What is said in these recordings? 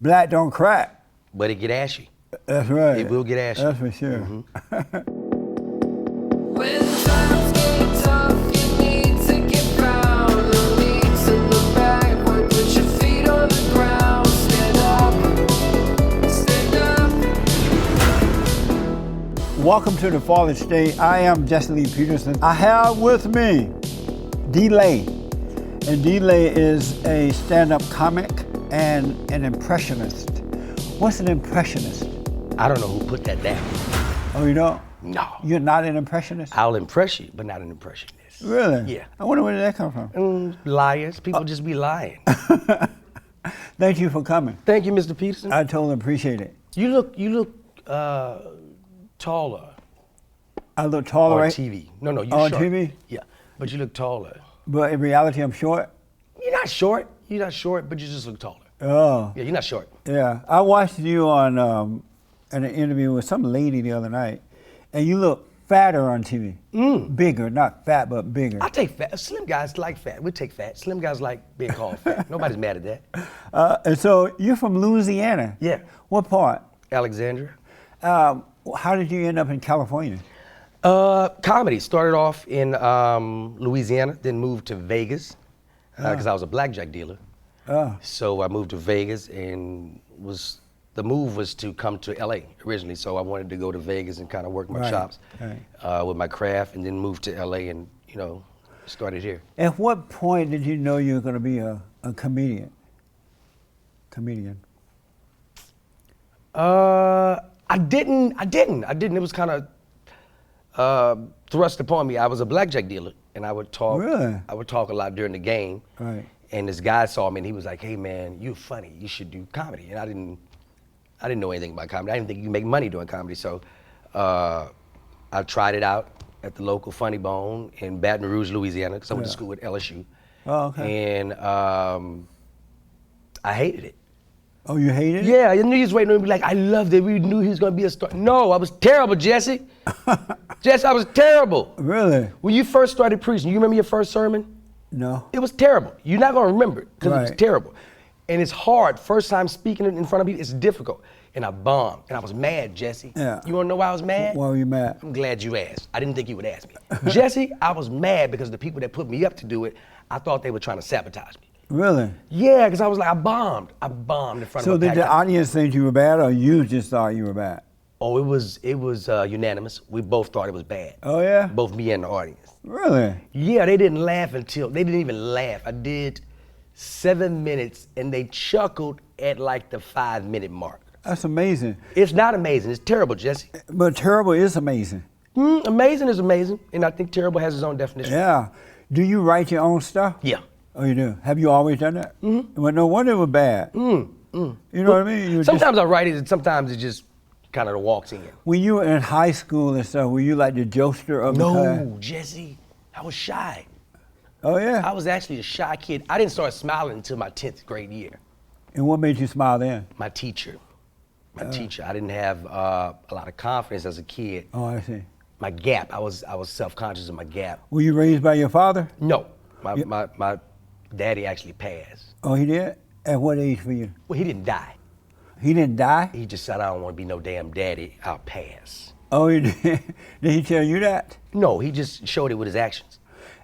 Black don't crack. But it get ashy. That's right. It will get ashy. That's for sure. When times get tough, you need to get down. No need to look backward. Put your feet on the ground. Stand up. Stand up. Welcome to the Fallen State. I am Jesse Lee Peterson. I have with me LAI. And LAI is a stand-up comic and an impressionist. What's an impressionist? I don't know who put that down. Oh, you don't? No. You're not an impressionist? I'll impress you, but not an impressionist. Really? Yeah. I wonder where did that come from? Liars. People just be lying. Thank you for coming. Thank you, Mr. Peterson. I totally appreciate it. You look taller I look taller, on right? TV. No, you On short. TV? Yeah, but you look taller. But in reality, I'm short? You're not short, but you just look taller. Oh. Yeah, you're not short. Yeah. I watched you on an interview with some lady the other night, and you look fatter on TV. Bigger, not fat, but bigger. I take fat. Slim guys like fat. We take fat. Slim guys like being called fat. Nobody's mad at that. And so you're from Louisiana? Yeah. What part? Alexandria. How did you end up in California? Comedy. Started off in Louisiana, then moved to Vegas because I was a blackjack dealer. So I moved to Vegas and the move was to come to LA originally. So I wanted to go to Vegas and kind of work my chops with my craft, and then moved to LA and started here. At what point did you know you were going to be a comedian? I didn't. It was kind of thrust upon me. I was a blackjack dealer, and I would talk. Really? I would talk a lot during the game. Right. And this guy saw me, and he was like, "Hey, man, you're funny. You should do comedy." And I didn't know anything about comedy. I didn't think you could make money doing comedy. So I tried it out at the local Funny Bone in Baton Rouge, Louisiana, because I went to school at LSU. Oh, okay. And I hated it. Oh, you hated it? Yeah, I knew he was waiting on me like, I loved it. We knew he was going to be a star. No, I was terrible, Jesse. Jesse, I was terrible. Really? When you first started preaching, you remember your first sermon? No. It was terrible. You're not going to remember it because it was Right. terrible. And it's hard. First time speaking in front of people, it's difficult. And I bombed. And I was mad, Jesse. Yeah. You want to know why I was mad? Why were you mad? I'm glad you asked. I didn't think you would ask me. Jesse, I was mad because the people that put me up to do it, I thought they were trying to sabotage me. Really? Yeah, because I was like, I bombed in front So of a did packed the house. audience think you were bad, or you just thought you were bad? Oh, it was unanimous. We both thought it was bad. Oh, yeah? Both me and the audience. Really? Yeah, they didn't even laugh. I did 7 minutes and they chuckled at like the 5-minute mark. That's amazing. It's not amazing, it's terrible, Jesse. But terrible is amazing. Amazing is amazing, and I think terrible has its own definition. Yeah. Do you write your own stuff? Yeah. Oh, you do? Have you always done that? Mm-hmm. Well, no wonder it was bad. You know what I mean? You Sometimes I write it and sometimes it just kind of walks in. When you were in high school and stuff, were you like the jokester of the class? No, Jesse, I was shy. Oh, yeah? I was actually a shy kid. I didn't start smiling until my 10th grade year. And what made you smile then? My teacher. I didn't have a lot of confidence as a kid. Oh, I see. My gap, I was self-conscious of my gap. Were you raised by your father? No, my daddy actually passed. Oh, he did? At what age for you? Well, he didn't die. He didn't die? He just said, I don't want to be no damn daddy, I'll pass. Oh, he did? Did he tell you that? No, he just showed it with his actions.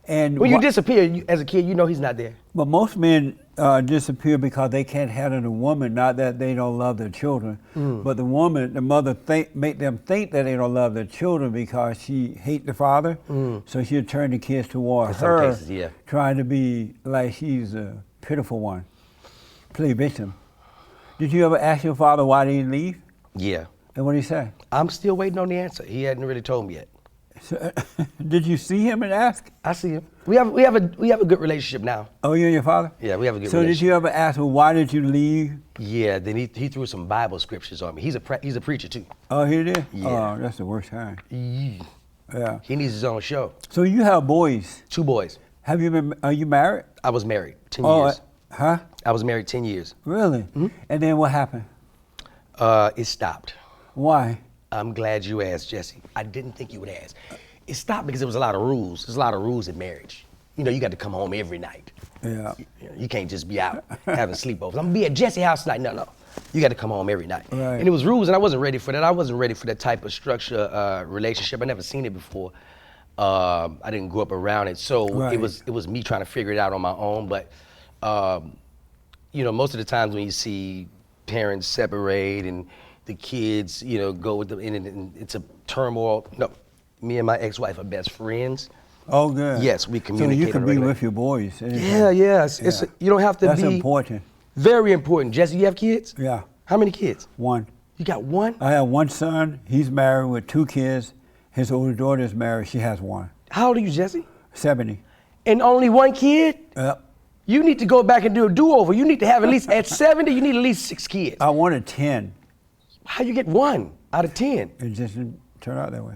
And When you disappear, as a kid, you know he's not there. But most men disappear because they can't handle a woman. Not that they don't love their children, but the mother make them think that they don't love their children because she hate the father. So she'll turn the kids toward In her, some cases, yeah. trying to be like she's a pitiful one, play victim. Did you ever ask your father why they didn't leave? Yeah. And what did he say? I'm still waiting on the answer. He hadn't really told me yet. So, did you see him and ask? I see him. We have a good relationship now. Oh, you and your father? Yeah, we have a good So relationship. did you ever ask him, why did you leave? Yeah, then he threw some Bible scriptures on me. He's a preacher too. Oh, he did? Yeah. Oh, that's the worst kind. Yeah. Yeah. He needs his own show. So you have boys. 2 boys. Are you married? I was married 10 years. Huh? I was married 10 years. Really? And then what happened? It stopped. Why? I'm glad you asked, Jesse. I didn't think you would ask. It stopped because there was a lot of rules. There's a lot of rules in marriage. You know, you got to come home every night. Yeah. You can't just be out having sleepovers. I'm gonna be at Jesse's house tonight. No. You got to come home every night. Right. And it was rules, and I wasn't ready for that. I wasn't ready for that type of structure relationship. I never seen it before. I didn't grow up around it, so Right. it was me trying to figure it out on my own. But you know, most of the times when you see parents separate and the kids, you know, go with them, and it's a turmoil. No, me and my ex-wife are best friends. Oh, good. Yes, we So communicate you on can a be regular- with your boys. Yeah, yes. It's you don't have to That's be. important. Very important. Jesse, you have kids? Yeah. How many kids? One. You got one? I have one son. He's married with 2 kids. His older daughter is married. She has 1. How old are you, Jesse? 70. And only 1 kid? Yep. You need to go back and do a do-over. You need to have at least, at 70, you need at least 6 kids. I wanted 10. How you get 1 out of 10? It just didn't turn out that way.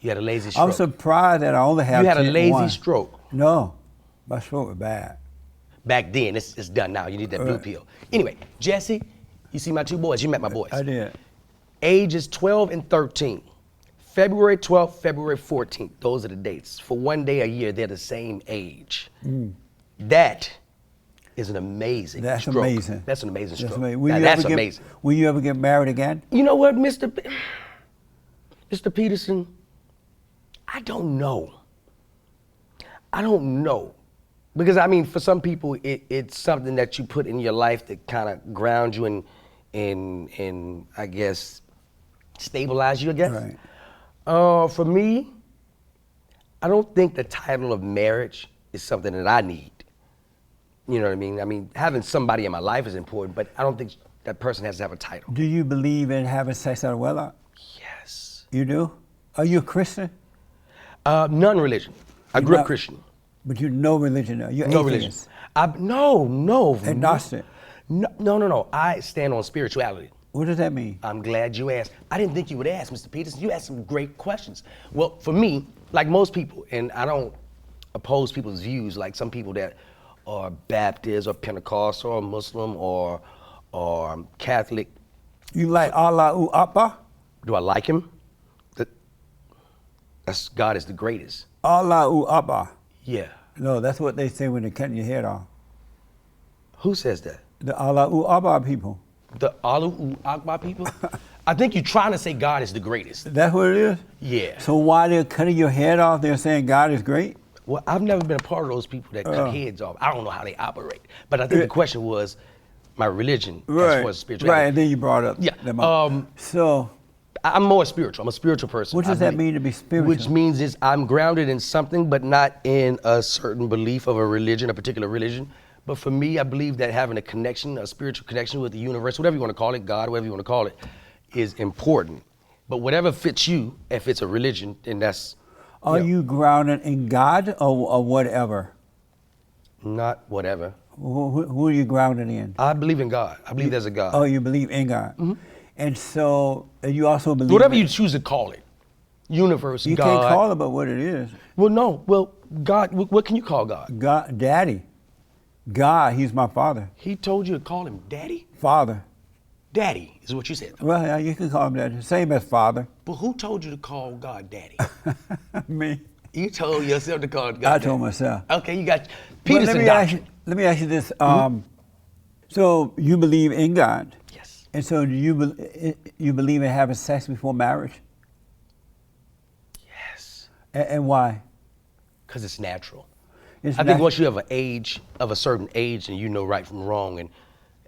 You had a lazy I'm stroke. surprised that I only have You had a 10 lazy one. stroke. No. My stroke was bad. Back then, it's done now. You need that blue pill. Anyway, Jesse, you see my 2 boys. You met my boys. I did. Ages 12 and 13. February 12th, February 14th. Those are the dates. For 1 day a year, they're the same age. That is an amazing That's stroke. amazing. That's an amazing That's stroke. amazing. Will Now, you that's ever amazing. Will you ever get married again? You know what, Mr. Peterson? I don't know. I don't know. Because, I mean, for some people, it's something that you put in your life that kind of ground you and I guess, stabilize you, I guess. Right. For me, I don't think the title of marriage is something that I need. You know what I mean? I mean, having somebody in my life is important, but I don't think that person has to have a title. Do you believe in having sex out of wedlock? Yes. You do? Are you a Christian? Non-religion. I grew up Christian. But you no religion now. You're No religion. atheist. No. Agnostic. No. I stand on spirituality. What does that mean? I'm glad you asked. I didn't think you would ask, Mr. Peterson. You asked some great questions. Well, for me, like most people, and I don't oppose people's views, like some people that are Baptist or Pentecostal or Muslim or Catholic. You like Allahu Akbar? Do I like him? That's God is the greatest. Allahu Akbar. Yeah. No, that's what they say when they're cutting your head off. Who says that? The Allahu Akbar people. The Allahu Akbar people? I think you're trying to say God is the greatest. That's what it is? Yeah. So while they're cutting your head off, they're saying God is great? Well, I've never been a part of those people that cut heads off. I don't know how they operate. But I think the question was my religion as far as spirituality. Right, and then you brought up Yeah, them up. So I'm more spiritual. I'm a spiritual person. what does I that believe- mean to be spiritual? Which means is I'm grounded in something, but not in a certain belief of a religion, a particular religion. But for me, I believe that having a connection, a spiritual connection with the universe, whatever you want to call it, God, whatever you want to call it, is important. But whatever fits you, if it's a religion, then that's Are yeah, you grounded in God or whatever? not whatever. Who are you grounded in? I believe in God. I believe there's a God. Oh, you believe in God. And so and you also believe Whatever in- you choose to call it. Universe, You God. can't call it but what it is. Well, no. Well, God, what can you call God? God, Daddy. God, he's my father. He told you to call him Daddy? Father. Daddy is what you said. Well, yeah, you can call him Daddy. Same as father. But who told you to call God Daddy? Me. You told yourself to call God I Daddy. told myself. Okay, you got But Peterson doctrine. let me ask you this. So you believe in God. Yes. And so do you believe in having sex before marriage? Yes. And why? Because it's natural. It's I think nat- once you have a certain age and you know right from wrong, and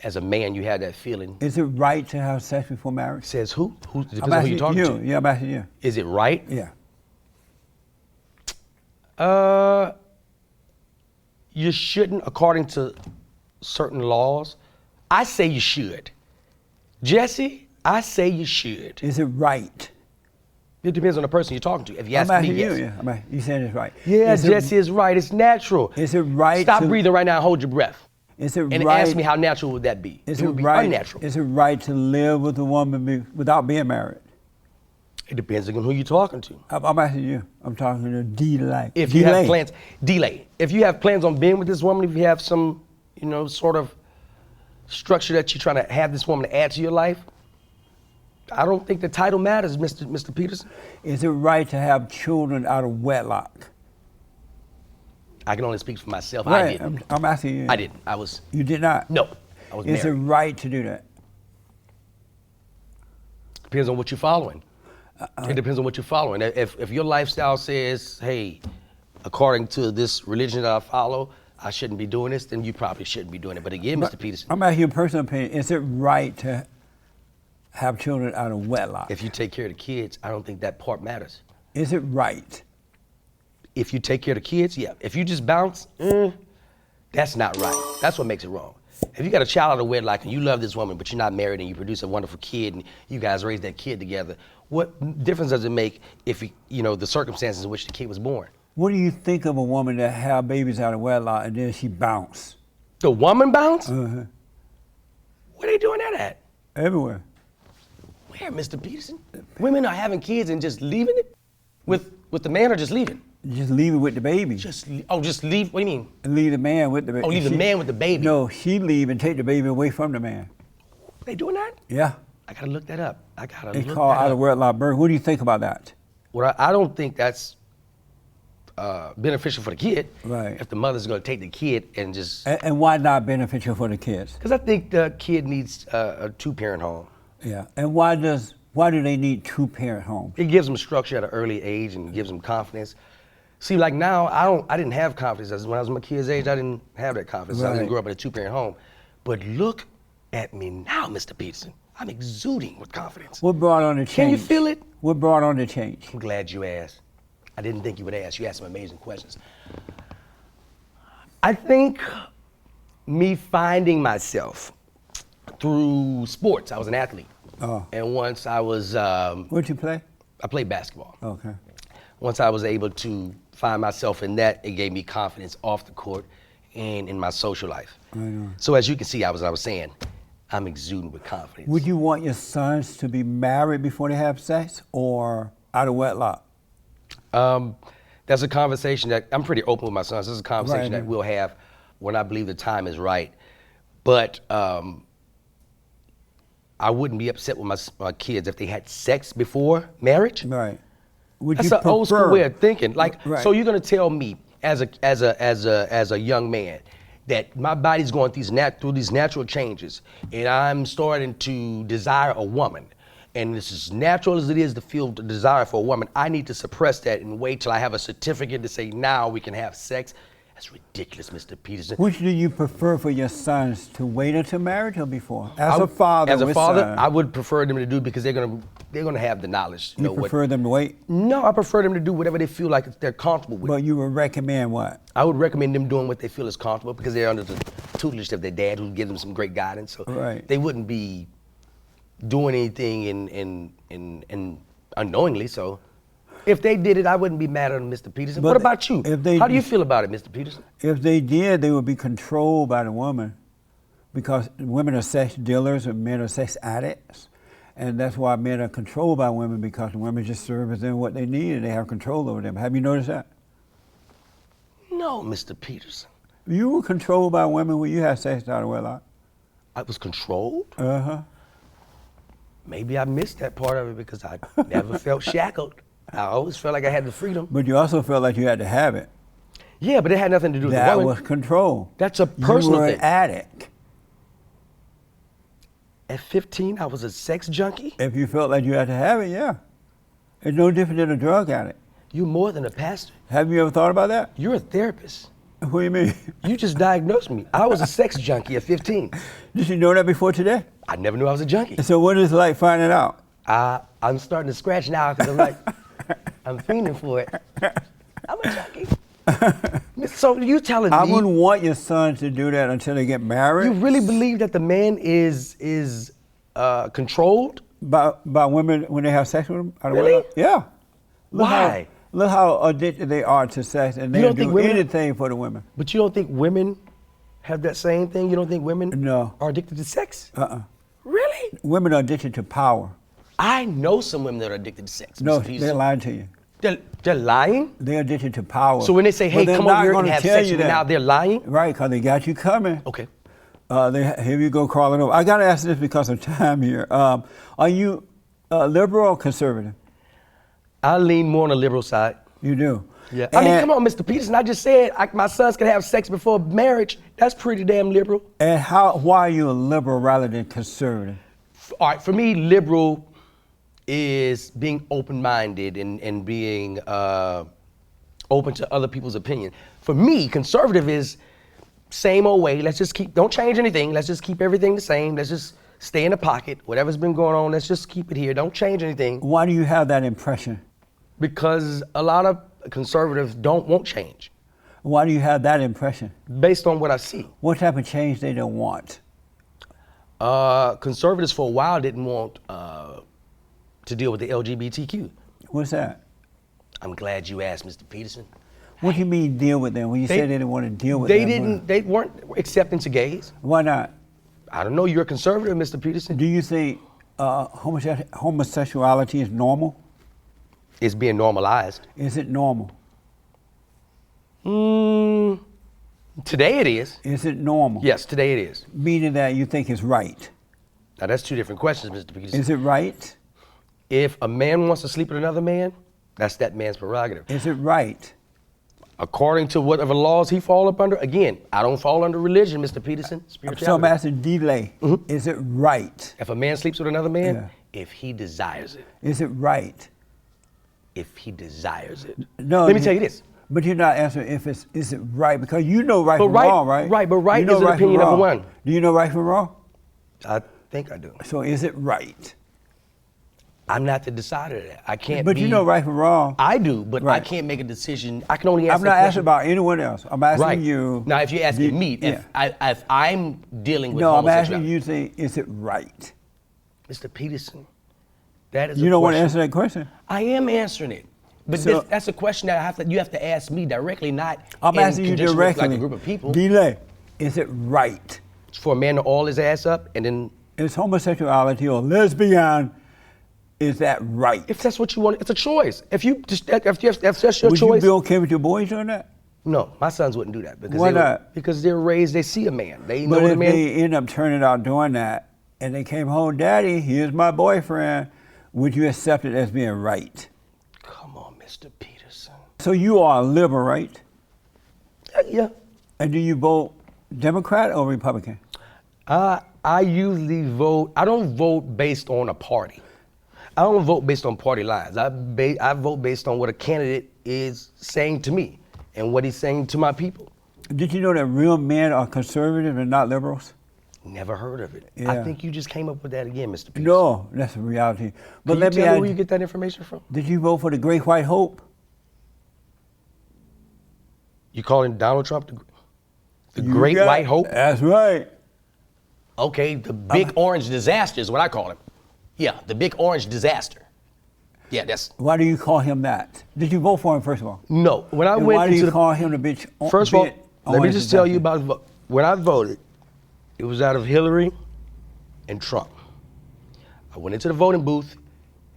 as a man you have that feeling. Is it right to have sex before marriage? Says who? Who depends I'm on who you're asking talking you. to. Yeah, I'm asking you. Is it right? Yeah. You shouldn't, according to certain laws. I say you should. Jesse, I say you should. Is it right? It depends on the person you're talking to. If you I'm ask me, asking you. yes. Yeah. You said it's right. Yeah, Is it- Jesse is right. It's natural. Is it right Stop to- breathing right now and hold your breath. Is it And right? ask me how natural would that be? Is It it would be right? unnatural. Is it right to live with a woman without being married? It depends on who you're talking to. I'm asking you. I'm talking to D-Lay. If you have plans, delay. If you have plans on being with this woman, if you have some, sort of structure that you're trying to have this woman add to your life, I don't think the title matters, Mr. Peterson. Is it right to have children out of wedlock? I can only speak for myself. I Right. didn't. I'm asking you. I didn't. I was, You did not? no, I was Is it married. right to do that? Depends on what you're following. It depends on what you're following. If your lifestyle says, hey, according to this religion that I follow, I shouldn't be doing this, then you probably shouldn't be doing it. But again, Mr. Peterson. I'm asking your personal opinion. Is it right to have children out of wedlock? If you take care of the kids, I don't think that part matters. Is it right? If you take care of the kids, yeah. If you just bounce, that's not right. That's what makes it wrong. If you got a child out of wedlock and you love this woman, but you're not married and you produce a wonderful kid and you guys raise that kid together, what difference does it make if the circumstances in which the kid was born? What do you think of a woman that have babies out of wedlock and then she bounce? The woman bounce? Uh-huh. Where they doing that at? Everywhere. Where, Mr. Peterson? Women are having kids and just leaving it with the man, or just leaving? Just leave it with the baby. Just leave. What do you mean? Leave the man with the baby. Oh, leave the man with the baby. No, she leave and take the baby away from the man. They doing that? Yeah. I gotta look that up. It's called out of wedlock birth. What do you think about that? Well, I don't think that's beneficial for the kid. Right. If the mother's gonna take the kid and just. And why not beneficial for the kids? Because I think the kid needs a two-parent home. Yeah. And why do they need two-parent homes? It gives them structure at an early age and gives them confidence. See, like now, I didn't have confidence. When I was my kid's age, I didn't have that confidence. Right. I didn't grow up in a two-parent home. But look at me now, Mr. Peterson. I'm exuding with confidence. What brought on the change? Can you feel it? What brought on the change? I'm glad you asked. I didn't think you would ask. You asked some amazing questions. I think me finding myself through sports. I was an athlete. Oh. And once I was... What'd you play? I played basketball. Okay. Once I was able to find myself in that, it gave me confidence off the court and in my social life. I know. So as you can see, I was saying, I'm exuding with confidence. Would you want your sons to be married before they have sex or out of wedlock? That's a conversation that I'm pretty open with my sons. This is a conversation Right. that we'll have when I believe the time is right. But I wouldn't be upset with my kids if they had sex before marriage. Right. Would That's you an old school prefer- way of thinking. Like, Right. so you're gonna tell me as a young man that my body's going through these natural changes, and I'm starting to desire a woman, and it's as natural as it is to feel the desire for a woman, I need to suppress that and wait till I have a certificate to say now we can have sex. That's ridiculous, Mr. Peterson. Which do you prefer for your sons, to wait until marriage or before? As a father, as a with father, son, I would prefer them to do because they're gonna have the knowledge. you prefer them to wait, No, I prefer them to do whatever they feel like they're comfortable with. but you would recommend what? I would recommend them doing what they feel is comfortable because they're under the tutelage of their dad, who gives them some great guidance. So Right. they wouldn't be doing anything in unknowingly. So if they did it, I wouldn't be mad at them, Mr. Peterson. But What about you? if they- How do you feel about it, Mr. Peterson? If they did, they would be controlled by the woman, because women are sex dealers and men are sex addicts. And that's why men are controlled by women, because the women just serve as them what they need and they have control over them. Have you noticed that? No, Mr. Peterson. You were controlled by women when you had sex out of wedlock. I was controlled? Uh-huh. Maybe I missed that part of it because I never felt shackled. I always felt like I had the freedom. But you also felt like you had to have it. Yeah, but it had nothing to do with the That woman. was control. That's a personal You were thing. an addict. At 15, I was a sex junkie? If you felt like you had to have it, yeah. It's no different than a drug addict. You're more than a pastor. Have you ever thought about that? You're a therapist. What do you mean? You just diagnosed me. I was a sex junkie at 15. Did you know that before today? I never knew I was a junkie. So what is it like finding out? I'm starting to scratch now because I'm like, I'm fiending for it. I'm a junkie. So you telling I me wouldn't want your sons to do that until they get married. you really believe that the man is controlled? by women when they have sex with them? Out of Really? wedlock? Yeah. Why? Look how addicted they are to sex, and You they'll don't think do women- anything for the women. But you don't think women have that same thing? You don't think women No. are addicted to sex? Uh-uh. Really? Women are addicted to power. I know some women that are addicted to sex. No, Mr. Peterson. they're lying to you. They're lying? They're addicted to power. So when they say, hey, But they're come not over here and gonna have tell sex you with me, that. now they're lying? Right, because they got you coming. Okay. Here you go crawling over. I got to ask this because of time here. Are you liberal or conservative? I lean more on the liberal side. You do? Yeah. I mean, And- come on, Mr. Peterson. I just said my sons can have sex before marriage. That's pretty damn liberal. And why are you a liberal rather than conservative? All right, for me, liberal is being open-minded and being open to other people's opinion. For me, conservative is same old way. Let's just don't change anything. Let's just keep everything the same. Let's just stay in the pocket. Whatever's been going on, let's just keep it here. Don't change anything. Why do you have that impression? Because a lot of conservatives won't change. Why do you have that impression? Based on what I see. What type of change they don't want? Conservatives for a while didn't want to deal with the LGBTQ. What's that? I'm glad you asked, Mr. Peterson. What do you mean deal with them? When you say they didn't want to deal with them? They weren't accepting to gays. Why not? I don't know, you're a conservative, Mr. Peterson. Do you think homosexuality is normal? It's being normalized. Is it normal? Today it is. Is it normal? Yes, today it is. Meaning that you think it's right. Now that's two different questions, Mr. Peterson. Is it right? If a man wants to sleep with another man, that's that man's prerogative. Is it right? According to whatever laws he fall up under, again, I don't fall under religion, Mr. Peterson. So I'm asking D-Lay, is it right? If a man sleeps with another man, Yeah. if he desires it. Is it right? If he desires it. No. Let me tell you this. But you're not answering is it right? Because you know right But from right- wrong, right? right, but right You know is an right from opinion, number wrong. one. Do you know right from wrong? I think I do. So is it right? I'm not the decider of that. I can't But be. you know right from wrong. I do, but I Right. can't make a decision. I can only answer I'm not asking about anyone else. I'm asking right. you. Now, if you're asking me, yeah. if I'm dealing with No, I'm asking homosexuality. you, say, is it right? Mr. Peterson, that is You a don't want to question. answer that question? I am answering it. But So- that's a question that you have to ask me directly, not I'm in asking you conjunction with, directly. like a group of people. D-Lay, is it right? For a man to all his ass up and then, Is homosexuality or lesbian, is that right? if that's what you want, it's a choice. If that's your Would choice. you be okay with your boys doing that? No, my sons wouldn't do that because Why not? Because they're raised, they see a man. They know But what a if man. they end up turning out doing that and they came home, Daddy, here's my boyfriend, would you accept it as being right? Come on, Mr. Peterson. So you are a liberal, right? Yeah. And do you vote Democrat or Republican? I usually vote. I don't vote based on a party. I don't vote based on party lines. I vote based on what a candidate is saying to me and what he's saying to my people. Did you know that real men are conservative and not liberals? Never heard of it. Yeah. I think you just came up with that again, Mr. Peterson. No, that's a reality. But Can let you me tell me ask, where you get that information from? did you vote for the Great White Hope? You calling Donald Trump the You Great got- White Hope? That's right. Okay, the Big Orange Disaster is what I call him. Yeah, the Big Orange Disaster. Yeah, that's Why do you call him that? Did you vote for him, first of all? no. When I And went why do into you the call him the bitch? First of all, bit let me orange just tell you disaster? about when I voted. It was out of Hillary and Trump. I went into the voting booth,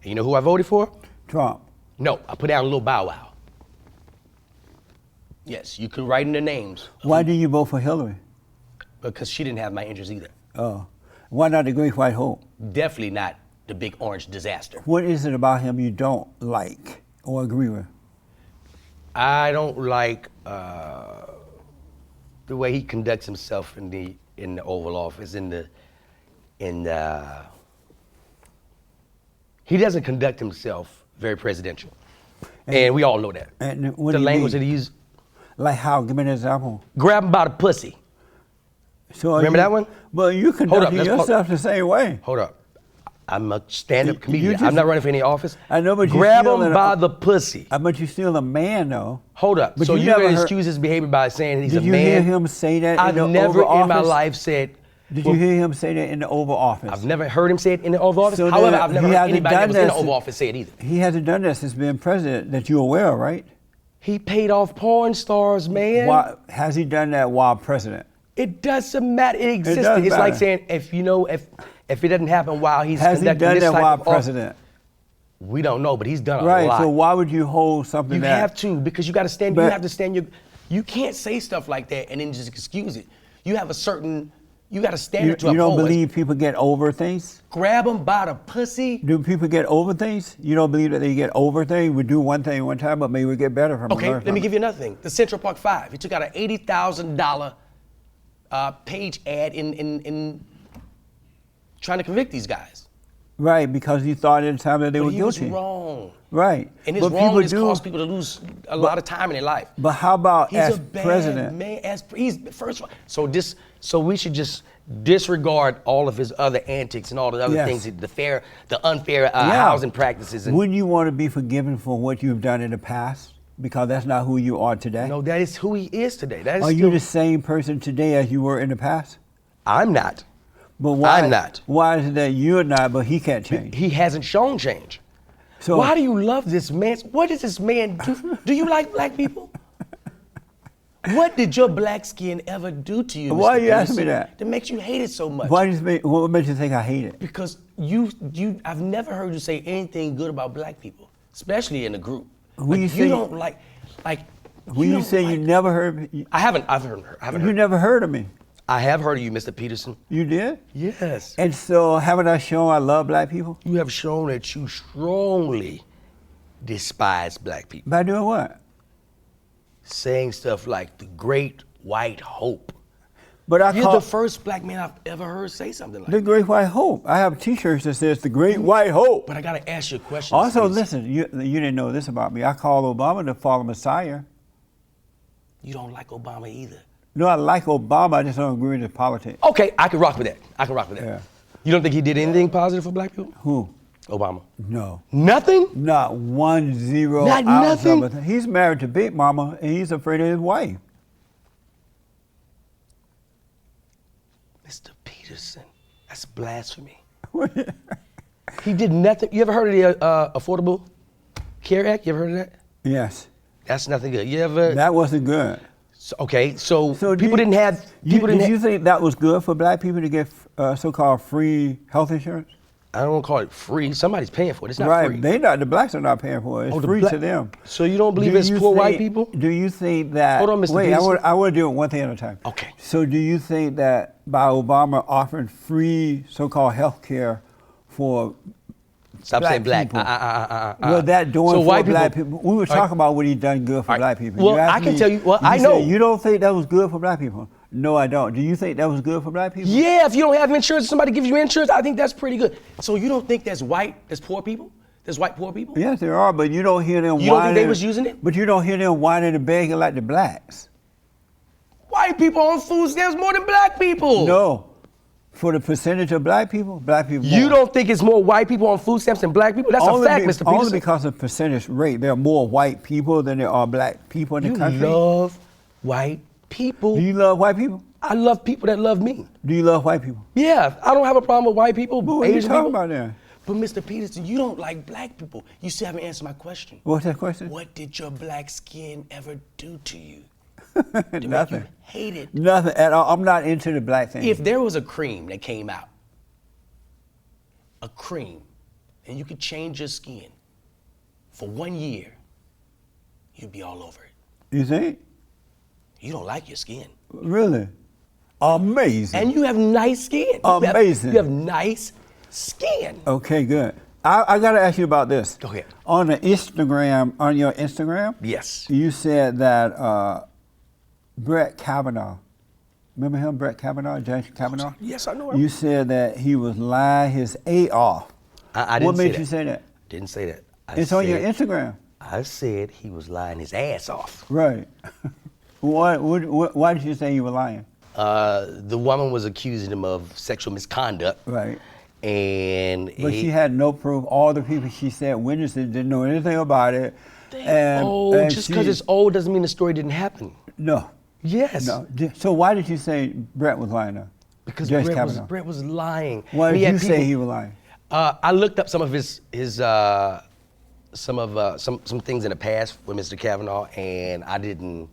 and you know who I voted for? Trump. No, I put down a little Bow Wow. Yes, you could write in the names Why do you vote for Hillary? because she didn't have my interest either. Oh, why not the Great White Hope? Definitely not the Big Orange Disaster. What is it about him you don't like or agree with? I don't like the way he conducts himself in the Oval Office. He doesn't conduct himself very presidential, and we all know that. And what The do you language mean? that he uses. Like how? Give me an example. Grab him by the pussy. So Remember that one? Well, you conduct let's- yourself the same way. Hold up. I'm a stand-up You comedian. just- I'm not running for any office. I know, but you grab still him in a- by the pussy. But you're still a man, though. Hold up. But So you you're never gonna heard- excuse his behavior by saying he's Did a you man? hear him say that I've in the never Oval in my Office? life said. Did Well, you hear him say that in the Oval Office? I've never heard him say it in the Oval Office. So However, then I've never he heard hasn't anybody that done was in the that Oval Office say it either. He hasn't done that since being president that you're aware of, right? He paid off porn stars, man. Why has he done that while president? It doesn't matter. It existed. does It's like matter. saying if it doesn't happen while he's Has he conducting done this that type while of office, president? we don't know, but he's done a Right. lot. So why would you hold something You that? have to because you got to stand. You But- have to stand your. You can't say stuff like that and then just excuse it. You have a certain. You got a standard to You don't uphold. believe people get over things? Grab him by the pussy. Do people get over things? You don't believe that they get over things? We do one thing one time, but maybe we get better from it. Okay, let me give you another thing. The Central Park 5. He took out an $80,000 page ad in trying to convict these guys. Right, because he thought at the time that they But were he guilty. was wrong. Right. And his But wrongness people do- caused people to lose a lot of time in their life. But how about He's as a bad president? man. He's first of all. So we should just disregard all of his other antics and all the other Yes. things, the unfair housing practices. And Wouldn't you want to be forgiven for what you've done in the past? Because that's not who you are today. no, that is who he is today. That is Are you still, the same person today as you were in the past? I'm not. But why? I'm not. Why is it that you're not, but he can't change? He hasn't shown change. So Why do you love this man? What does this man do? Do you like black people? What did your black skin ever do to you? Why Mr. you asking me Peterson, that? That makes you hate it so much. what makes you think I hate it? Because I've never heard you say anything good about black people, especially in a group. When Like, you say- don't like. When you don't say you like- never heard, I haven't. I haven't you heard. never heard of me. I have heard of you, Mr. Peterson. You did? Yes. And so haven't I shown I love black people? You have shown that you strongly despise black people. By doing what? Saying stuff like the great white hope. But I You're call the first black man I've ever heard say something like the that. Great White Hope. I have T-shirts that says the Great White Hope. But I gotta ask you a question. Also, Mr. Peterson. listen, you didn't know this about me. I call Obama the fallen Messiah. You don't like Obama either. No, I like Obama. I just don't agree with his politics. Okay, I can rock with that. I can rock with that. Yeah. You don't think he did anything positive for black people? Who? Obama. No. Nothing? Not 1 Not ounce nothing? of it. He's married to Big Mama, and he's afraid of his wife. Mr. Peterson, that's blasphemy. He did nothing. You ever heard of the Affordable Care Act? You ever heard of that? Yes. That's nothing good. You ever? That wasn't good. Okay, so So people didn't have. People Did didn't. you think that was good for black people to get so-called free health insurance? I don't want to call it free. Somebody's paying for it. It's not Right. free. The blacks are not paying for it. It's Oh, the free black- to them. So you don't believe Do it's you poor white think- people? Do you think that? Hold on, Mr. Wait, Peterson. I want to do it one thing at a time. Okay. So do you think that by Obama offering free so-called health care for Stop black saying black. people. Well, well, that doing so for white black people? We were talking about what he done good for All right. black people. Well, You asked I can me- tell you- well, I said know. You don't think that was good for black people? No, I don't. Do you think that was good for black people? Yeah, if you don't have insurance, somebody gives you insurance, I think that's pretty good. So you don't think that's poor people? There's white poor people? Yes, there are, but you don't hear them You don't think they whining- was using it? But you don't hear them whining and begging like the blacks. White people on food stamps more than black people. No. For the percentage of black people You more. don't think it's more white people on food stamps than black people? That's Only a fact, be- Mr. Only Peterson. because of percentage rate. There are more white people than there are black people in You the country. love white people. Do you love white people? I love people that love me. Do you love white people? Yeah, I don't have a problem with white people, But what are you Asian talking people. about there? But Mr. Peterson, you don't like black people. You still haven't answered my question. What's that question? What did your black skin ever do to you? To make Nothing. you hate it? Nothing at all. I'm not into the black thing. If there was a cream that came out, a cream, and you could change your skin for 1 year, you'd be all over it. You think? You don't like your skin. Really? Amazing. And you have nice skin. Amazing. You have nice skin. Okay, good. I got to ask you about this. Go ahead. On your Instagram, Yes. you said that Brett Kavanaugh, remember him, Brett Kavanaugh, Judge Kavanaugh? Yes, I know him. You said that he was lying his A off. I didn't What say made that. you say that? Didn't say that. It's on your Instagram. I said he was lying his ass off. Right. Why did you say you were lying? The woman was accusing him of sexual misconduct. Right. And But she had no proof. All the people she said witnesses didn't know anything about it. And just because it's old doesn't mean the story didn't happen. No. Yes. No. So why did you say Brett was lying now? Because Judge Brett Kavanaugh. was lying. Why And did he had you say people- he was lying? I looked up some of some things in the past with Mr. Kavanaugh, and I didn't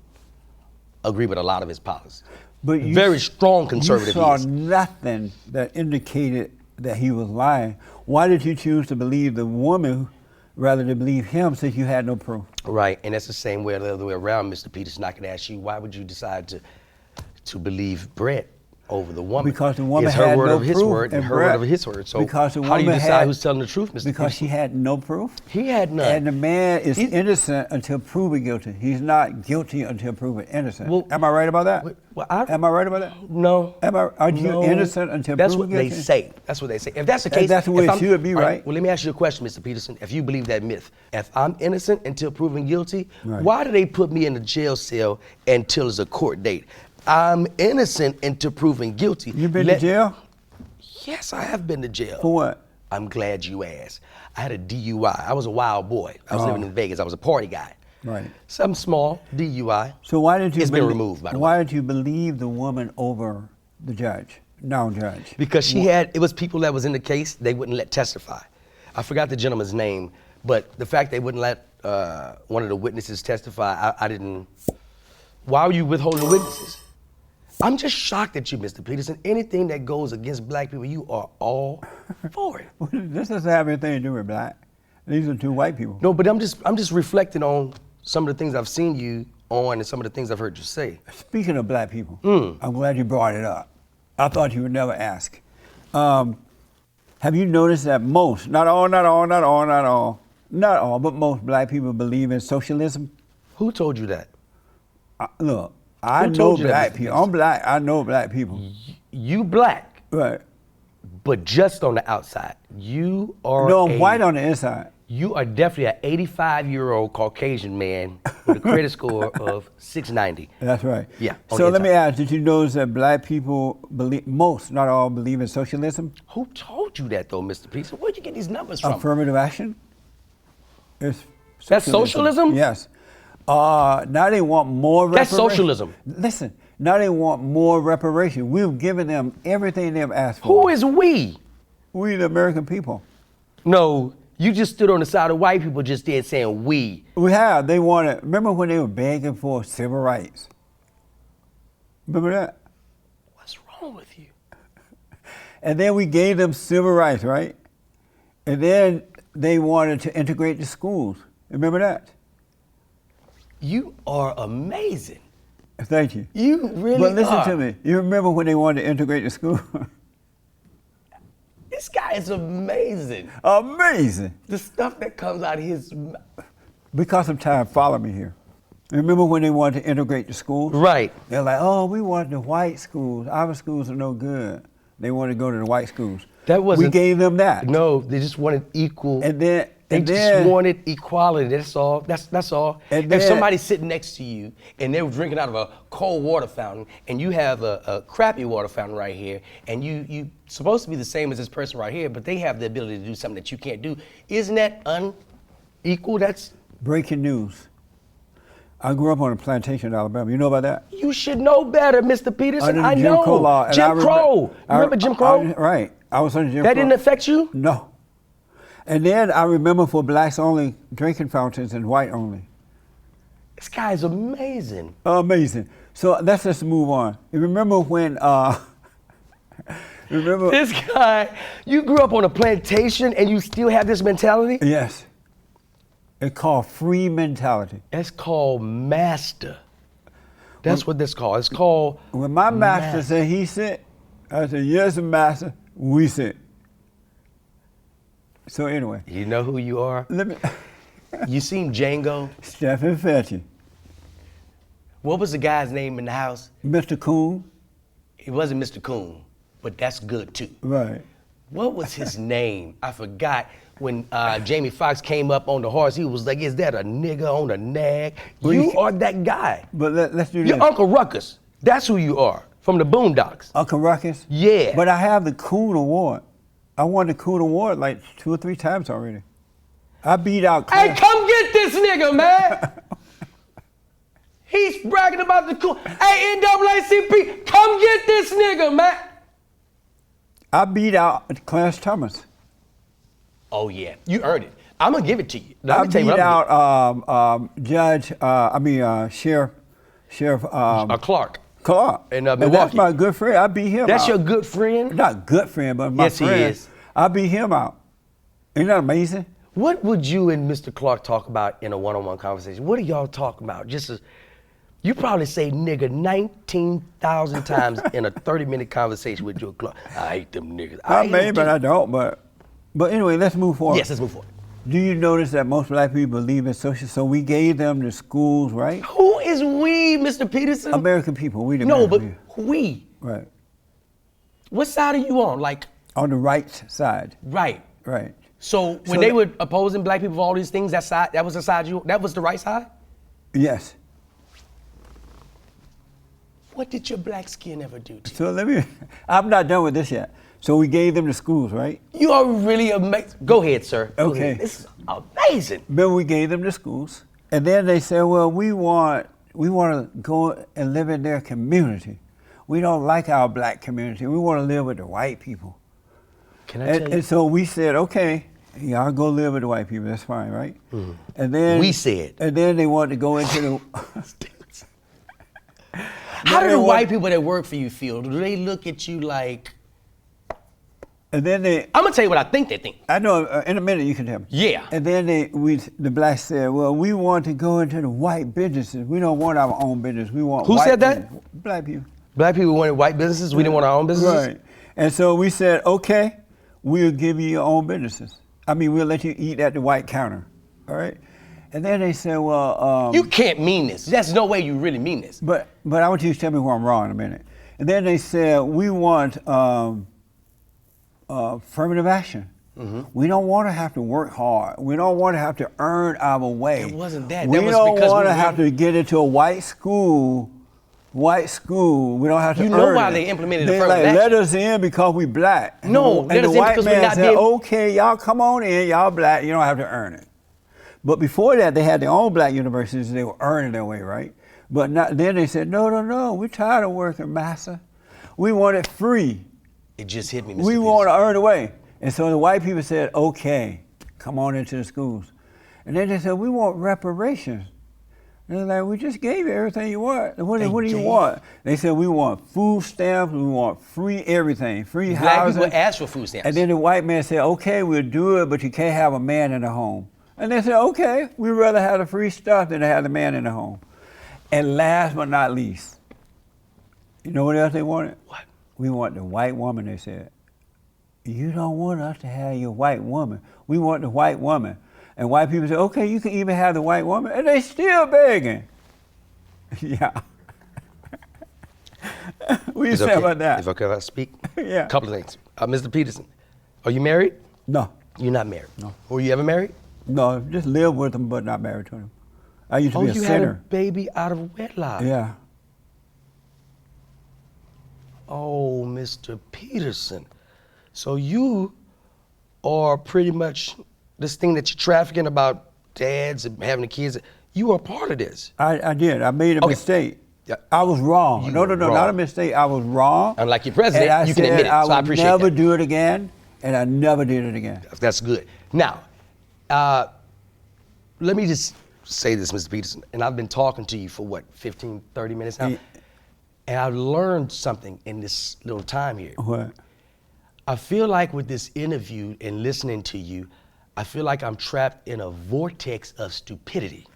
agree with a lot of his policies. But you Very strong conservative You saw he is. nothing that indicated that he was lying. Why did you choose to believe the woman rather than believe him since you had no proof? Right, and that's the same way the other way around, Mr. Peterson. I can ask you, why would you decide to believe Brett? over the woman. Because the woman it's her had word no of his proof, word and her word of his word. So because the how do you woman decide had- who's telling the truth, Mr. Because Peterson? she had no proof. He had none. And the man is He- innocent until proven guilty. He's not guilty until proven innocent. Well- Am I right about that? Well, Am I right about that? No. Are you No. innocent until That's proven what guilty? they say. That's what they say. If that's the And case, that's the way if it I'm- should be, all right? Well, let me ask you a question, Mr. Peterson. If you believe that myth, if I'm innocent until proven guilty, Right. why do they put me in a jail cell until it's a court date? I'm innocent until proven guilty. You been to jail? Yes, I have been to jail. For what? I'm glad you asked. I had a DUI. I was a wild boy. I was Oh. living in Vegas. I was a party guy. Right. Something small, DUI. So why did you? It's been removed, by the way. Why did you believe the woman over the judge? No judge. Because she had, it was people that was in the case, they wouldn't let testify. I forgot the gentleman's name, but the fact they wouldn't let one of the witnesses testify, I didn't, why were you withholding witnesses? I'm just shocked at you, Mr. Peterson. Anything that goes against black people, you are all for it. This doesn't have anything to do with black. These are two white people. No, but I'm just reflecting on some of the things I've seen you on and some of the things I've heard you say. Speaking of black people, I'm glad you brought it up. I thought you would never ask. Have you noticed that most, not all, but most black people believe in socialism? Who told you that? Look, I Who know told you that, black Mr. people. I'm black. I know black people. You black, Right. but just on the outside. You are No, I'm white on the inside. You are definitely an 85-year-old Caucasian man with a credit score of 690. That's right. Yeah, on So the let me inside. ask, did you notice that black people believe, most, not all, believe in socialism? Who told you that, though, Mr. Peterson? Where'd you get these numbers from? Affirmative action? It's That's socialism? Yes. Now they want more That's reparation. socialism. Listen, now they want more reparation. We've given them everything they've asked for. Who is we? We, the American people. No, you just stood on the side of white people just there saying we. We have. They wanted, remember when they were begging for civil rights? Remember that? What's wrong with you? And then we gave them civil rights, right? And then they wanted to integrate the schools. Remember that? You are amazing. Thank you. You really But listen are. to me. You remember when they wanted to integrate the school? This guy is amazing. Amazing. The stuff that comes out of his mouth. Because of time, follow me here. Remember when they wanted to integrate the schools? Right. They're like, oh, we want the white schools. Our schools are no good. They want to go to the white schools. That wasn't. We gave them that. No, they just wanted equal. And then, They and just then, wanted equality. That's all. That's all. And If then- somebody's sitting next to you and they're drinking out of a cold water fountain, and you have a crappy water fountain right here, and you supposed to be the same as this person right here, but they have the ability to do something that you can't do, isn't that unequal? That's breaking news. I grew up on a plantation in Alabama. You know about that? you should know better, Mr. Peterson. Under the I Jim know. Crow law. and I Jim Crow. Remember Jim Crow? Right. I was under Jim That Crow. didn't affect you? No. And then I remember for blacks only drinking fountains and white only. This guy is amazing. Amazing. So let's just move on. You remember when, remember? This guy, you grew up on a plantation and you still have this mentality? Yes. It's called free mentality. That's called master. That's what that's called. It's called When my master said he sit, I said, yes, master, we sit. So anyway, You know who you are? let me, You seen Django? Stephen Fetchy, What was the guy's name in the house? Mr. Coon, It wasn't Mr. Coon, but that's good too. right. What was his name? I forgot. When Jamie Foxx came up on the horse, he was like, is that a nigga on a nag? Well, You you- are that guy. But let's do this. You're Uncle Ruckus. That's who you are, from the Boondocks. Uncle Ruckus? Yeah. But I have the Coon Award. I won the Coon Award like 2 or 3 times already. I beat out Hey, Clarence. come get this nigga, man. He's bragging about the cool. Hey, NAACP, come get this nigga, man. I beat out Clarence Thomas. Oh, yeah. You earned it. I'm going to give it to you. I Let me tell you beat what I'm out Sheriff Clark. Clark. In, And Milwaukee. that's my good friend. I beat him That's out. your good friend? Not good friend, but my Yes, he friend. is. I beat him out. Isn't that amazing? What would you and Mr. Clark talk about in a one-on-one conversation? What are y'all talking about? Just as, You probably say nigga 19,000 times in a 30-minute conversation with your club. I hate them niggas. I may, but I don't. But anyway, let's move forward. Yes, let's move forward. Do you notice that most black people believe in social? So we gave them the schools, right? Who is we, Mr. Peterson? American people. We the No, American but people. we. Right. What side are you on? Like, On the right side. right. Right. So when So they that- were opposing black people for all these things, that was the side that was the right side? Yes. What did your black skin ever do to you? So I'm not done with this yet. So we gave them the schools, right? You are really amazing. Go ahead, sir. Go Okay. ahead. This is amazing. Then we gave them the schools. And then they said, well, we want to go and live in their community. We don't like our black community. We want to live with the white people. Can I tell you? And so we said, okay, y'all go live with the white people. That's fine, right? Mm-hmm. And then We said. And then they wanted to go into the. How do they the want- white people that work for you feel? Do they look at you like? And then they. I'm gonna tell you what I think they think. I know. In a minute, you can tell me. Yeah. And then the blacks said, well, we want to go into the white businesses. We don't want our own business. We want. Who white said that? business. Black people. Black people wanted white businesses. We didn't want our own businesses. Right. And so we said, okay, we'll give you your own businesses. I mean, we'll let you eat at the white counter. All right. And then they said, well. You can't mean this. There's no way you really mean this. But I want you to tell me where I'm wrong in a minute. And then they said, we want affirmative action. Mm-hmm. We don't want to have to work hard. We don't want to have to earn our way. It wasn't that. We That was don't because want we to have were- to get into a white school. White school. We don't have to You earn know why it. they implemented They affirmative like, let action. us in because we black. No, and let the us in white because we're man not said, being- okay, y'all come on in. Y'all black. You don't have to earn it. But before that, they had their own black universities. They were earning their way, right? But then they said, no. We're tired of working, massa. We want it free. It just hit me, Mr. We Peterson. want to earn away. And so the white people said, okay, come on into the schools. And then they said, we want reparations. And they're like, we just gave you everything you want. What do you gave- want? They said, we want food stamps, we want free everything, free Black housing. people asked for food stamps. And then the white man said, okay, we'll do it, but you can't have a man in the home. And they said, okay, we'd rather have the free stuff than to have the man in the home. And last but not least, you know what else they wanted? What? We want the white woman, they said. You don't want us to have your white woman. We want the white woman. And white people say, okay, you can even have the white woman. And they still begging. Yeah. What do you Is say okay- about that? If I speak? Yeah. A couple of things. Mr. Peterson, are you married? No, You're not married. No. Were you ever married? no, just live with them, but not married to them. I used to be a you had a sinner. baby out of wedlock. Yeah. Oh, Mr. Peterson. So you are pretty much this thing that you're trafficking about dads and having the kids. You are a part of this. I did. I made a Okay. mistake. Yeah. I was wrong. You No, were not a wrong. mistake. I was wrong. Unlike your president, and I you can said admit it, I so I would appreciate never that. do it again, and I never did it again. That's good. Now, let me just say this, Mr. Peterson, and I've been talking to you for what, 15, 30 minutes now? Yeah. And I've learned something in this little time here. What? I feel like with this interview and listening to you, I feel like I'm trapped in a vortex of stupidity.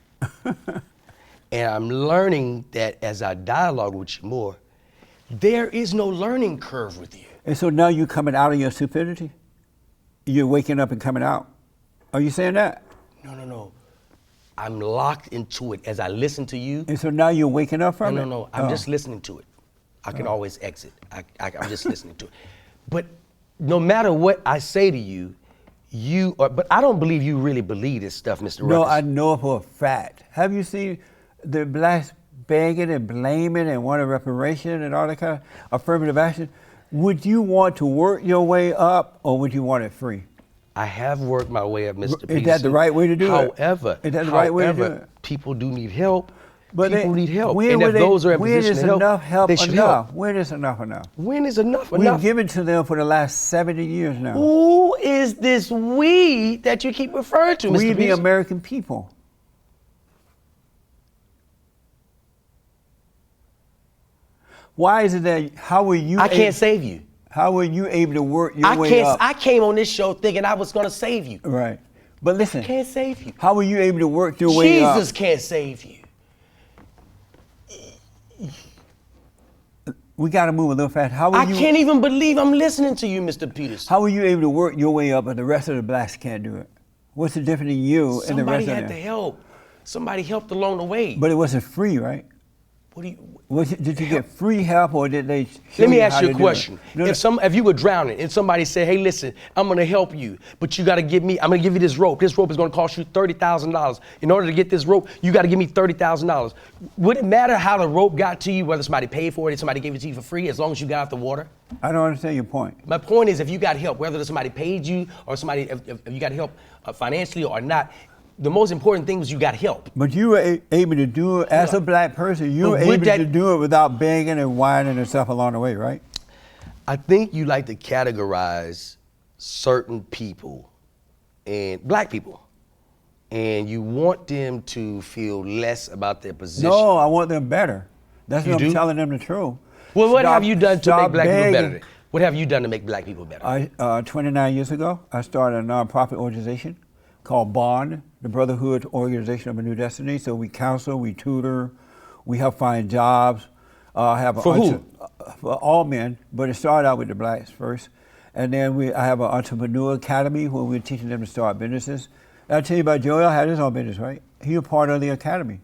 And I'm learning that as I dialogue with you more, there is no learning curve with you. And so now you're coming out of your stupidity? You're waking up and coming out? Are you saying that? No. I'm locked into it as I listen to you. And so now you're waking up from it? No. I'm Oh. just listening to it. I can always exit. I'm just listening to it. But no matter what I say to you, but I don't believe you really believe this stuff, Mr. No, Ruckus. I know for a fact. Have you seen the blacks begging and blaming and wanting reparation and all that kind of affirmative action? Would you want to work your way up or would you want it free? I have worked my way up, Mr. Peterson. Is that the right way to do it? However, Is that the right way to do it? People do need help. But People need help. When And if those are in when position is to help, enough help they should enough? help. When is enough enough? When is enough We've enough? given to them for the last 70 years now. Who is this we that you keep referring to, Mr. We the Peterson? American people. Why is it that, how were you I can't save you. How were you able to work your way up? I came on this show thinking I was going to save you. Right. But listen, Can't save you. how were you able to work your way up? Jesus can't save you. We got to move a little fast. How were I you? can't even believe I'm listening to you, Mr. Peterson. How were you able to work your way up, but the rest of the blacks can't do it? What's the difference in you and the rest Somebody of had them? to help. Somebody helped along the way. But it wasn't free, right? What do you? Did you get free help, or did they? Let me how ask you to a do it? question. No, If you were drowning and somebody said, "Hey, listen, I'm gonna help you, but you gotta give me. I'm gonna give you this rope. This rope is gonna cost you $30,000. In order to get this rope, you gotta give me $30,000." Would it matter how the rope got to you, whether somebody paid for it, or somebody gave it to you for free, as long as you got out the water? I don't understand your point. My point is, if you got help, whether somebody paid you or somebody, if you got help financially or not, the most important thing was you got help. But you were able to do it as a black person. You were But with able to that- do it without begging and whining and stuff along the way, right? I think you like to categorize certain people and black people, and you want them to feel less about their position. No, I want them better. That's You what I'm do? telling them the truth. Well, what Stop- have you done to stop make black people begging. better? What have you done to make black people better? 29 years ago, I started a nonprofit organization called Bond, the Brotherhood Organization of a New Destiny. So we counsel, we tutor, we help find jobs. For who? For all men, but it started out with the blacks first. And then I have an entrepreneur academy where we're teaching them to start businesses. And I'll tell you about Joel had his own business, right? He was part of the academy.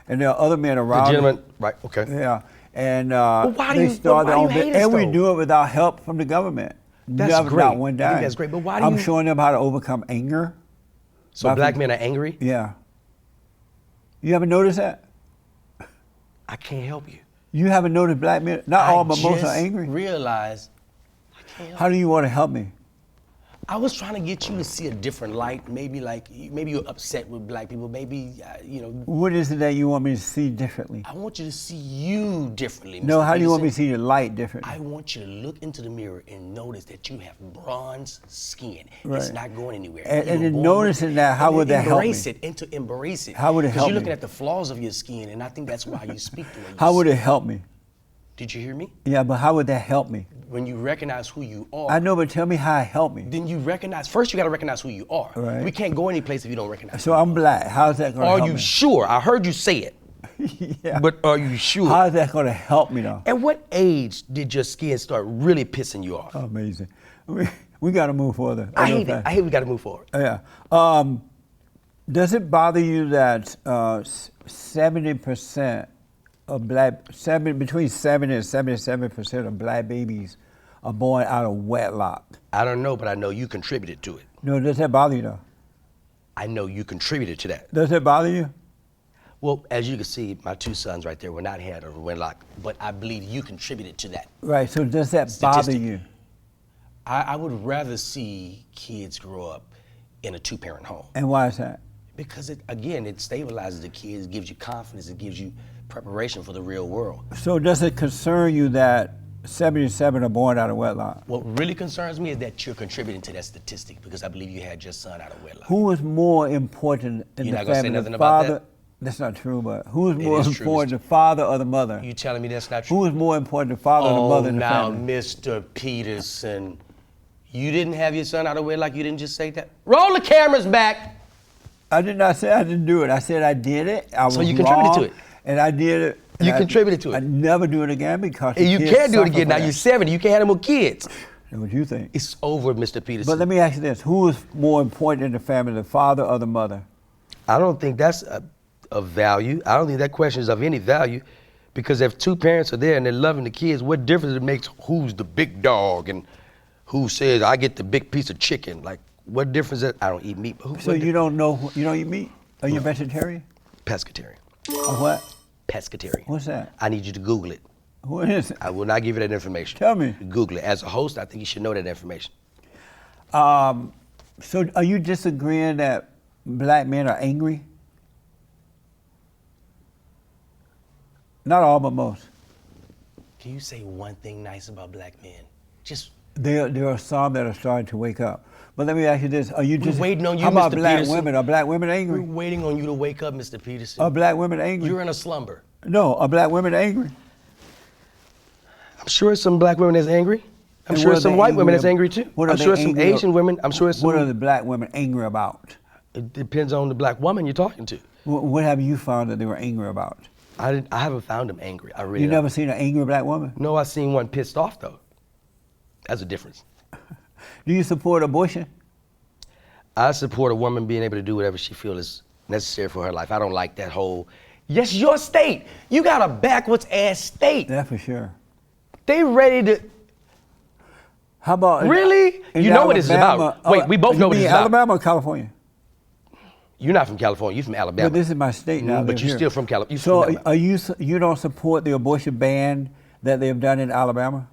And there are other men The around him. gentleman, right? Okay. Yeah, and why do they you- started why their do own you hate business, us, and we though? do it without help from the government. That's Never, great. Not one I dime. think that's great, but why do I'm you- showing them how to overcome anger. So black men are angry? Yeah. You haven't noticed that? I can't help you. You haven't noticed black men? Not all, but most are angry. Realize I can't help How do you want to help me? I was trying to get you to see a different light. Maybe you're upset with black people. Maybe What is it that you want me to see differently? I want you to see you differently. No, Mr. how do you want me to Peterson. see the light differently? I want you to look into the mirror and notice that you have bronze skin. It's Right. not going anywhere. And You were in born noticing with it. that, how And would then that help me? embrace it and to embrace it. How would it help Because you're me? looking at the flaws of your skin, and I think that's why you speak the way you How would speak. it help me? Did you hear me? Yeah, but how would that help me? When you recognize who you are, I know, but tell me how it helped me. then you recognize. First, you got to recognize who you are. Right. We can't go any place if you don't recognize. So I'm black. How's that going to Are help you me? sure? I heard you say it. Yeah. But are you sure? How is that going to help me though? At what age did your skin start really pissing you off? Amazing. We got to move further. I hate it. I hate we got to move forward. Yeah. Does it bother you that 70% of between 70 and 77% of black babies are born out of wedlock? I don't know, but I know you contributed to it. No, does that bother you though? I know you contributed to that. Does that bother you? Well, as you can see, my two sons right there were not had a wedlock, but I believe you contributed to that. Right. So does that bother Statistic. you? I would rather see kids grow up in a two-parent home. And why is that? Because it stabilizes the kids, gives you confidence, it gives you preparation for the real world. So does it concern you that 77 are born out of wedlock? What really concerns me is that you're contributing to that statistic because I believe you had your son out of wedlock. Who is more important in You're the not gonna say family? nothing The about father? that? That's not true, but who is more is true, important, Mr. the father or the mother? You telling me that's not true? Who is more important, the father or the mother in the now, family? Mr. Peterson, you didn't have your son out of wedlock. You didn't just say that. Roll the cameras back. I did not say I didn't do it. I said I did it. I was So you contributed to wrong, it. and I did it. and You I- contributed to it. I never do it again because the And you kids can't do it suffer again. for Now that. you're 70. You can't have no more kids. That's what you think. It's over, Mr. Peterson. But let me ask you this: who is more important in the family, the father or the mother? I don't think that's of value. I don't think that question is of any value because if two parents are there and they're loving the kids, what difference it makes who's the big dog and who says I get the big piece of chicken? Like, what difference is I don't eat meat. But So you don't know? You don't eat meat? Are you a vegetarian? Pescatarian. Or what? Pescatarian. What's that? I need you to Google it. What is it? I will not give you that information. Tell me. Google it. As a host, I think you should know that information. So are you disagreeing that black men are angry? Not all, but most. Can you say one thing nice about black men? Just There are some that are starting to wake up. But let me ask you this: are you just waiting on you, How about Mr. black Peterson. women? Are black women we're angry? waiting on you to wake up, Mr. Peterson. Are black women angry? You're in a slumber. No, are black women angry? I'm sure some black women that's angry. I'm And sure what are some they white women angry that's ab- angry too. what are I'm they sure some angry ab- Asian women. I'm sure some. What are the black women angry about? It depends on the black woman you're talking to. What have you found that they were angry about? I haven't found them angry. I really You never haven't. seen an angry black woman? No, I seen one pissed off though. That's a difference. Do you support abortion? I support a woman being able to do whatever she feels is necessary for her life. I don't like that whole, yes, your state. You got a backwards ass state. That's for sure. They ready to, How about really? in You know what this is about. Alabama? Wait, we both know what You this mean is about. Alabama or California? You're not from California, you're from Alabama. But this is my state now. I But live you're here. still from California. So are you don't support the abortion ban that they've done in Alabama?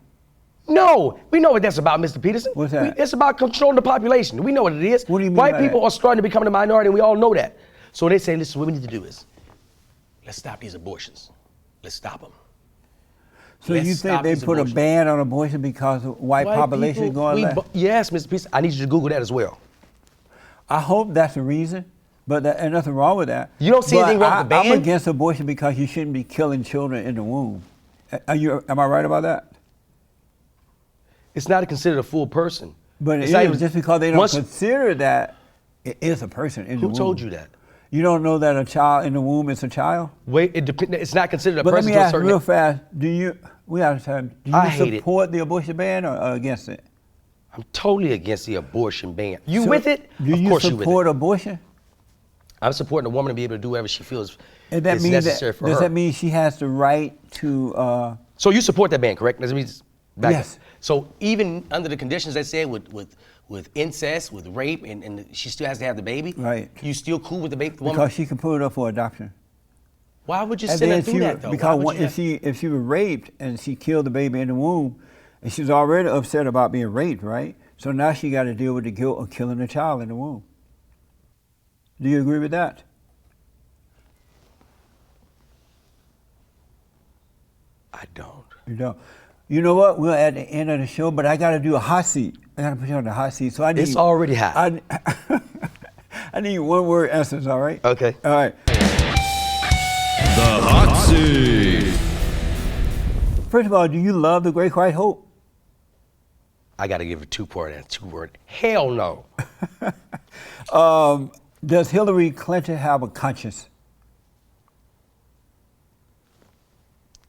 No, we know what that's about, Mr. Peterson. What's that? It's about controlling the population. We know what it is. What do you mean White by people that? are starting to become the minority, and we all know that. So they say, listen, what we need to do is, let's stop these abortions. Let's stop them. So Let's you think stop they these put abortions. a ban on abortion because of white population people, going left? Yes, Mr. Peterson. I need you to Google that as well. I hope that's the reason, but there's nothing wrong with that. You don't see anything wrong with the ban? I'm against abortion because you shouldn't be killing children in the womb. Am I right about that? It's not considered a full person. But It's it not is even- just because they don't once- consider that it is a person in the Who womb. told you that? You don't know that a child in the womb is a child? Wait, it's not considered a But let person me to a ask certain real fast, we out of time. Do I you hate it. support the abortion ban or against it? I'm totally against the abortion ban. You So, with it? Do Of you course you with support it. abortion? I'm supporting a woman to be able to do whatever she feels And that is means necessary for does her. that mean she has the right to? So you support that ban, correct? Does it mean back Yes. up? So even under the conditions they said with incest, with rape, and she still has to have the baby. Right. You still cool with the baby? The woman? Because she can put it up for adoption. Why would you And send her then through that though? Why because would you if she was raped and she killed the baby in the womb, and she's already upset about being raped, right? So now she got to deal with the guilt of killing a child in the womb. Do you agree with that? I don't. You don't. You know what? We're at the end of the show, but I got to do a hot seat. I got to put you on the hot seat. So I need. It's already hot. I need one word answers. All right. Okay. All right. The Hot Seat. First of all, do you love the Great White Hope? I got to give a two-part answer. Two-word. Hell no. Does Hillary Clinton have a conscience?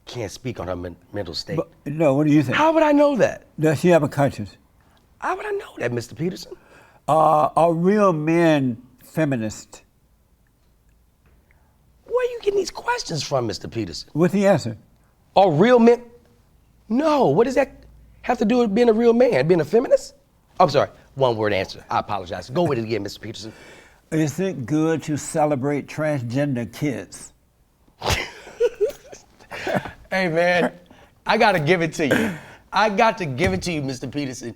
Can't speak on her mental state. No. What do you think? How would I know that? Does she have a conscience? How would I know that, Mr. Peterson? Are real men feminist? Where are you getting these questions from, Mr. Peterson? What's the answer? Are real men? No. What does that have to do with being a real man? Being a feminist? I'm sorry. One word answer. I apologize. Go with it again, Mr. Peterson. Is it good to celebrate transgender kids? Hey, man, I got to give it to you. I got to give it to you, Mr. Peterson.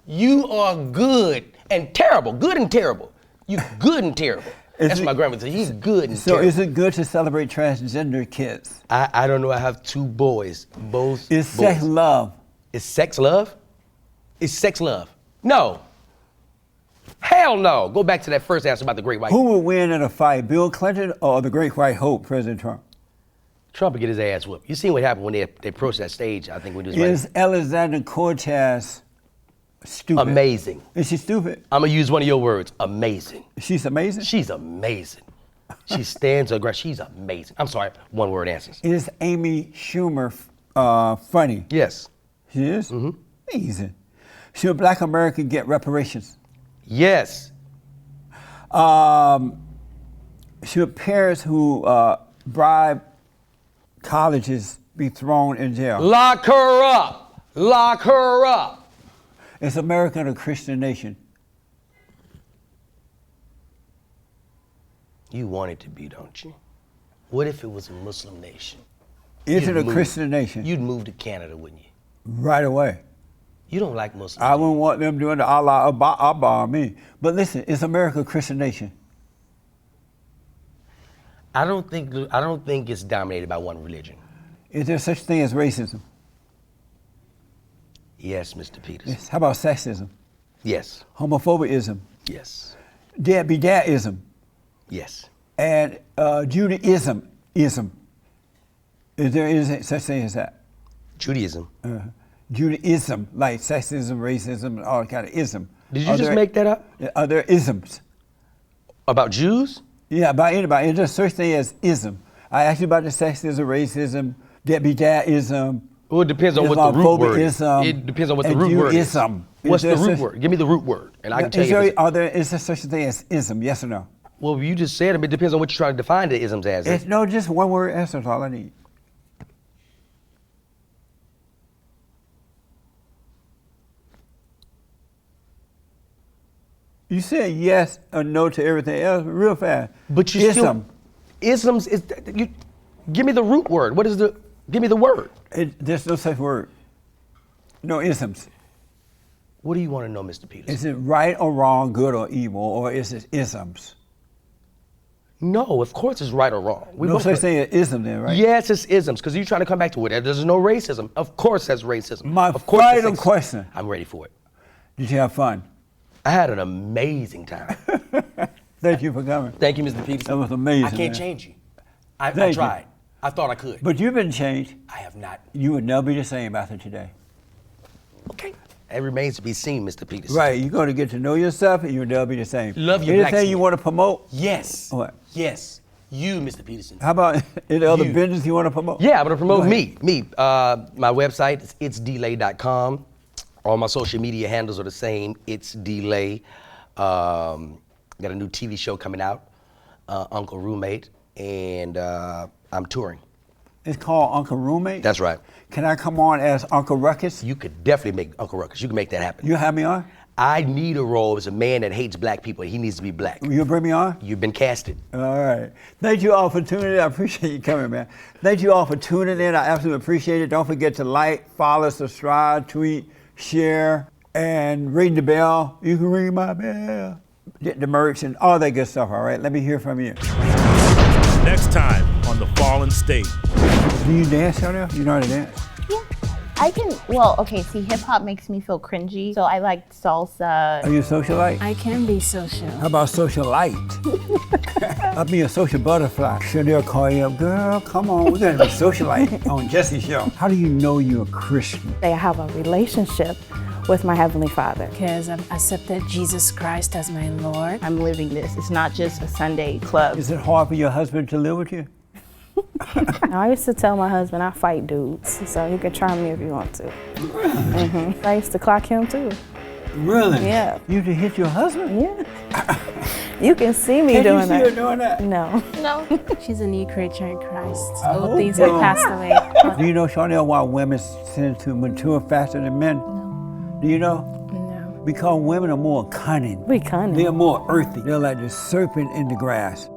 You are good and terrible. Good and terrible. You good and terrible. That's my grandmother said. He's good and So terrible. is it good to celebrate transgender kids? I don't know. I have two boys. Both Is boys. sex love? Is sex love? Is sex love? No. Hell no. Go back to that first answer about the Great White. Who would win in a fight, Bill Clinton or the Great White Hope, President Trump? Trump would get his ass whooped. You seen what happened when they approached that stage, I think, when he was Is running. Alexander Cortez stupid? Amazing. Is she stupid? I'm going to use one of your words. Amazing. She's amazing? She's amazing. She stands her ground. She's amazing. I'm sorry. One word answers. Is Amy Schumer funny? Yes. She is? Mm-hmm. Amazing. Should Black America get reparations? Yes. Should parents who bribe colleges be thrown in jail? Lock her up. Lock her up. Is America a Christian nation? You want it to be, don't you? What if it was a Muslim nation? Is You'd it a move- Christian nation? You'd move to Canada, wouldn't you? Right away. You don't like Muslims. I wouldn't want them doing the Allah Abba on me. But listen, is America a Christian nation? I don't think it's dominated by one religion. Is there such thing as racism? Yes, Mr. Peterson. Yes. How about sexism? Yes. Homophobism? Yes. Deadbeatism? Yes. And Judaism? Is there such thing as that? Judaism. Judaism, like sexism, racism, and all kind of ism. Did you just make that up? Are there isms? About Jews? Yeah, about anybody. Is there such thing as ism? I asked you about the sexism, racism, Debbie Dad-ism. Well, it depends on what the root word is. Islamophobia-ism, It depends on what the and root word is. Jew-ism. What's the Is there root such- word? Give me the root word, and I can tell you. Is there such a thing as ism? Yes or no? Well, you just said it. It depends on what you're trying to define the isms as. It's no, just one word answer. That's all I need. You said yes or no to everything else real fast. But you ism. still isms is you. Give me the root word. What is the? Give me the word. There's no such word. No isms. What do you want to know, Mr. Peterson? Is it right or wrong, good or evil, or is it isms? No, of course it's right or wrong. We No both such know. thing as ism then, right? Yes, it's isms, because you're trying to come back to it. There's no racism. Of course that's racism. My of course it's final sexism. question. I'm ready for it. Did you have fun? I had an amazing time. Thank you for coming. Thank you, Mr. Peterson. That was amazing. I can't man. change you. I Thank you. tried. I thought I could. But you've been changed. I have not. You would never be the same after today. Okay. It remains to be seen, Mr. Peterson. Right, you're going to get to know yourself and you'll never be the same. Love you, Anything black you skin. want to promote? Yes. What? Yes. You, Mr. Peterson. How about any other You. business you want to promote? Yeah, I'm gonna promote Go ahead. me. My website is itsdelay.com. All my social media handles are the same. It's Delay. Got a new TV show coming out, Uncle Roommate, and I'm touring. It's called Uncle Roommate? That's right. Can I come on as Uncle Ruckus? You could definitely make Uncle Ruckus. You can make that happen. You have me on? I need a role as a man that hates black people. He needs to be black. You'll bring me on? You've been casted. All right. Thank you all for tuning in. I appreciate you coming, man. Thank you all for tuning in. I absolutely appreciate it. Don't forget to like, follow, subscribe, tweet, share, and ring the bell. You can ring my bell. Get the merch and all that good stuff, all right? Let me hear from you. Next time on The Fallen State. Do you dance, Chanel? You know how to dance? I can, well, okay, see, hip hop makes me feel cringy, so I like salsa. Are you a socialite? I can be social. How about socialite? I'll be a social butterfly. Chanel call you up, girl, come on, we gotta be socialite on Jesse's show. How do you know you're a Christian? I have a relationship with my Heavenly Father. Because I've accepted Jesus Christ as my Lord. I'm living this. It's not just a Sunday club. Is it hard for your husband to live with you? Now, I used to tell my husband I fight dudes, so you can try me if you want to. I used to clock him too. Really? Yeah. You to hit your husband? Yeah. You can see me Can you doing see that. her doing that? No. No. She's a new creature in Christ. I Old hope things have so. passed away. Do you know, Chanel, why women tend to mature faster than men? No. Do you know? No. Because women are more cunning. We cunning. They're more earthy. They're like the serpent in the grass.